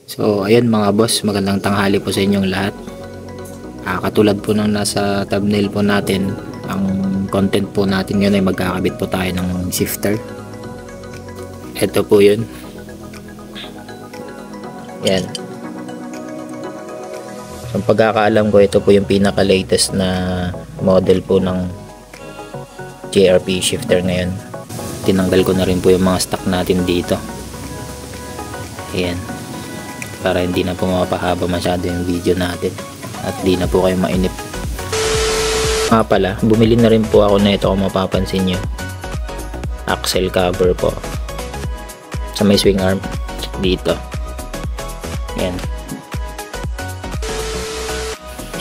So ayun mga boss, magandang tanghali po sa inyong lahat. Katulad po ng nasa thumbnail po natin, ang content po natin ngayon ay magkakabit po tayo ng shifter. Ito po yun. Yan. So pagkakaalam ko, ito po yung pinaka latest na model po ng JRP shifter ngayon. Tinanggal ko na rin po yung mga stock natin dito. Ayan, para hindi na po mapahaba masyado yung video natin at di na po kayo mainip. Pala, bumili na rin po ako na ito kung mapapansin nyo, axle cover po sa may swing arm dito. Yan.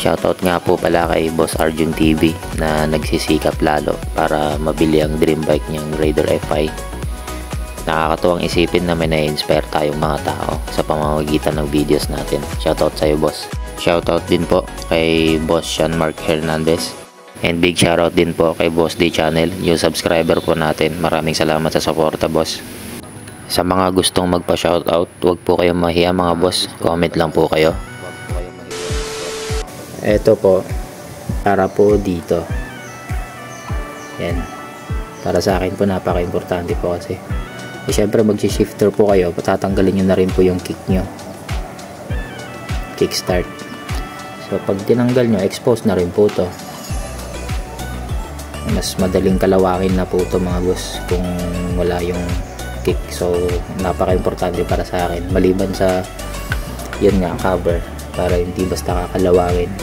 Shoutout nga po pala kay Boss Arjun TV na nagsisikap lalo para mabili ang dream bike niyang Raider FI. Nakakatuwang isipin na may na-inspire tayong mga tao sa pamamagitan ng videos natin. Shoutout sa'yo, boss. Shoutout din po kay Boss Sean Mark Hernandez. And big shoutout din po kay Boss D Channel, yung subscriber po natin. Maraming salamat sa suporta, boss. Sa mga gustong magpa-shoutout, huwag po kayong mahiya mga boss. Comment lang po kayo. Ito po, para po dito. Yan. Para sa akin po, napaka-importante po kasi. Siyempre mag-shifter po kayo, patatanggalin nyo na rin po yung kick nyo, kickstart. So pag tinanggal nyo, expose na rin po to. Mas madaling kalawakin na po to mga boss kung wala yung kick. So napaka-importante para sa akin, maliban sa yun nga, cover, para hindi basta kakalawangin.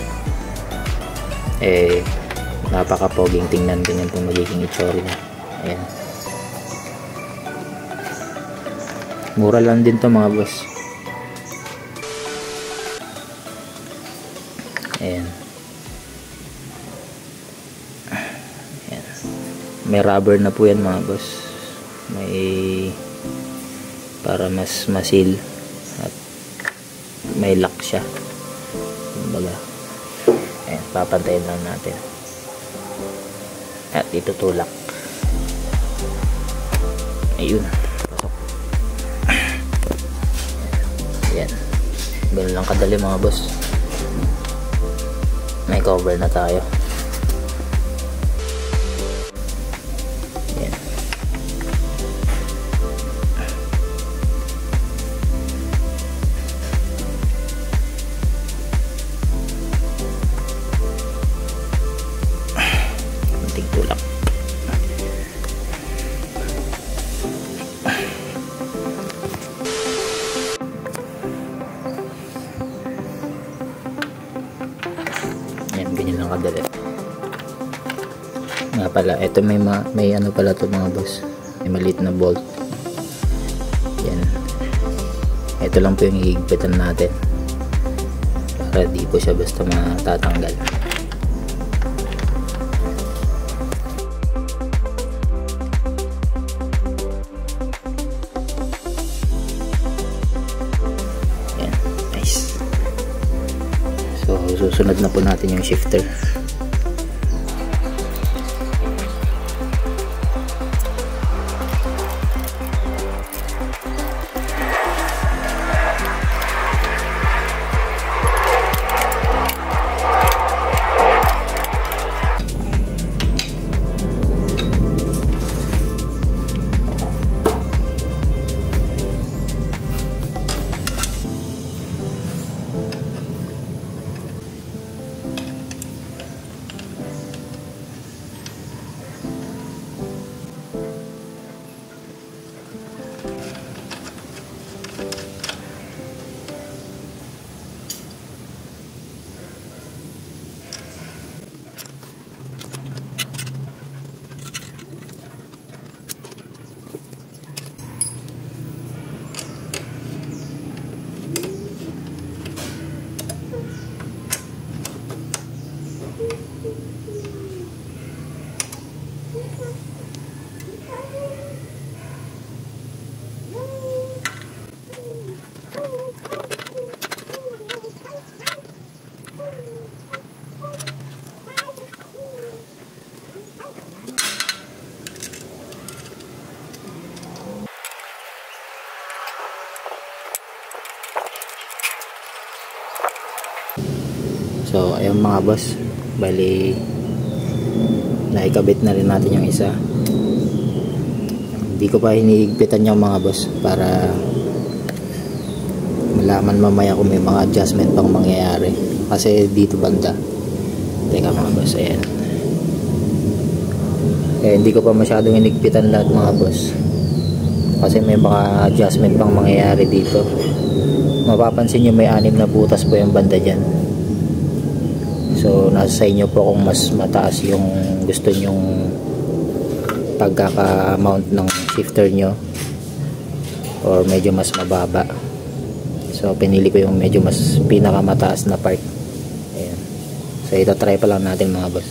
Napaka-poging tingnan, ganyan po magiging itsura niya. Ayan. Mura lang din to mga boss. Ayan. Ayan. May rubber na po yan mga boss. May para mas masil at may lock siya. Kumbaga. Ayan, papantayin lang natin. At itutulak. Ayun. Yan, ganun lang kadali mga boss. May cover na tayo. Yan. Kunting tulak. Ganyan lang kadali. Nga pala, ito may ano pala to mga boss, may maliit na bolt. Yan, ito lang po yung hihigpitan natin para di po siya basta matatanggal. Yan, nice. So susunod na po natin yung shifter. So ayun mga boss, bali naikabit na rin natin yung isa. Hindi ko pa hinihigpitan yung mga boss para malaman mamaya kung may mga adjustment pang mangyayari, kasi dito banda. Teka mga boss, ayan. Hindi ko pa masyadong hinigpitan lahat mga boss, kasi may mga adjustment pang mangyayari dito. Mapapansin nyo may 6 na butas po yung banda dyan. So nasa sa inyo po kung mas mataas yung gusto nyong pagkaka-mount ng shifter nyo or medyo mas mababa. So pinili ko yung medyo mas pinakamataas na part. Ayan. So ito try pa lang natin mga boss.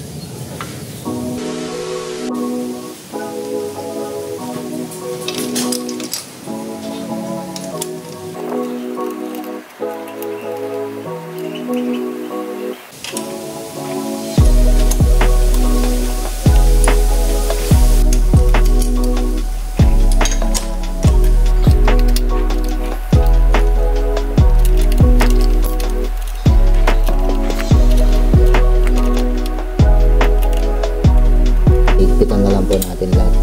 Higpitan na lang po natin lahat.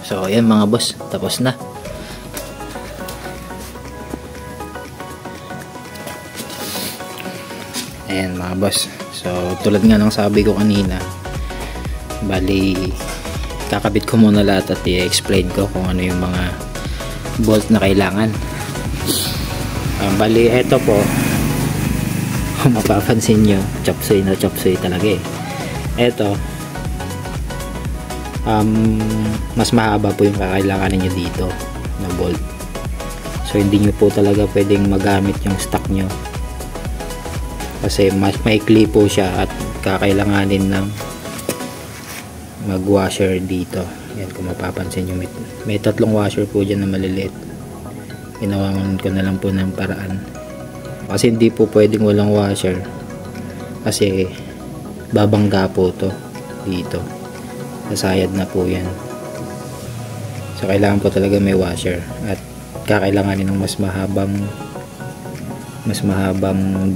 So ayan mga boss, tapos na. Ayan mga boss. So tulad nga ng sabi ko kanina, bali kakabit ko muna lahat at i-explain ko kung ano yung mga bolt na kailangan. Bali eto po, kung mapapansin nyo, chopsuey na chopsuey talaga eh. Eto, mas mahaba po yung kakailanganin nyo dito na bolt. So hindi nyo po talaga pwedeng magamit yung stock nyo, kasi mas maikli po siya at kakailanganin ng mag washer dito. Yan, kung mapapansin nyo, may 3 washer po dyan na maliliit. Ginawangan ko na lang po ng paraan, kasi hindi po pwedeng walang washer, kasi babangga po to dito, nasayad na po yan. So kailangan po talaga may washer at kakailanganin ng mas mahabang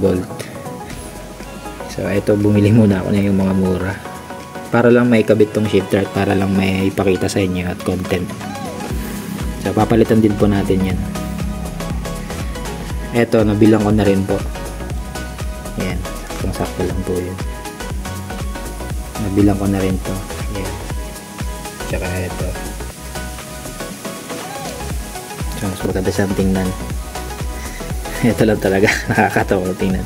bolt. So ito, bumili muna ako na yung mga mura para lang may kabit tong shifter at para lang may ipakita sa inyo at content. So papalitan din po natin yan. Ito, nabilang ko na rin po. Yan, kung sakto lang po yun. Nabilang ko na rin to. Yan. Tsaka ito. So mas maganda siyang tingnan. Ito lang talaga, nakakatawa tingnan.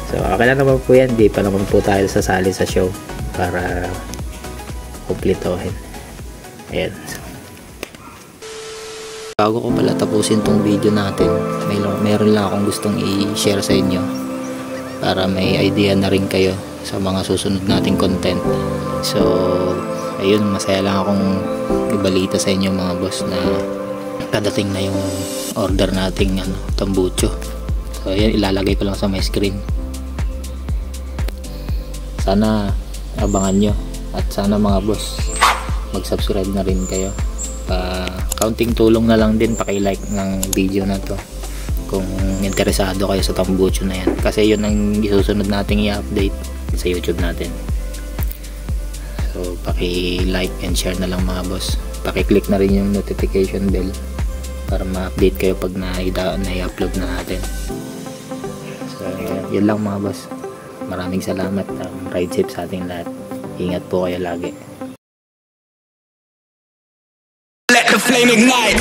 So okay lang naman po yan. Di pa naman po tayo sasali sa show para kumplitohin. Ayan. Bago ko pala tapusin tong video natin, meron lang akong gustong i-share sa inyo para may idea na rin kayo sa mga susunod nating content. So ayun, masaya lang akong ibalita sa inyo mga boss na kadating na yung order nating tambucho. So ayan, ilalagay ko lang sa my screen. Sana abangan nyo, at sana mga boss mag-subscribe na rin kayo. Kaunting tulong na lang din, paki-like ng video na to kung interesado kayo sa tambucho na yan, kasi yun ang isusunod nating i-update sa YouTube natin. So paki-like and share na lang mga boss, paki-click na rin yung notification bell para ma-update kayo pag na-upload na natin. So yun lang mga boss, maraming salamat. Ride safe sa ating lahat, ingat po kayo lagi. Let the flame ignite.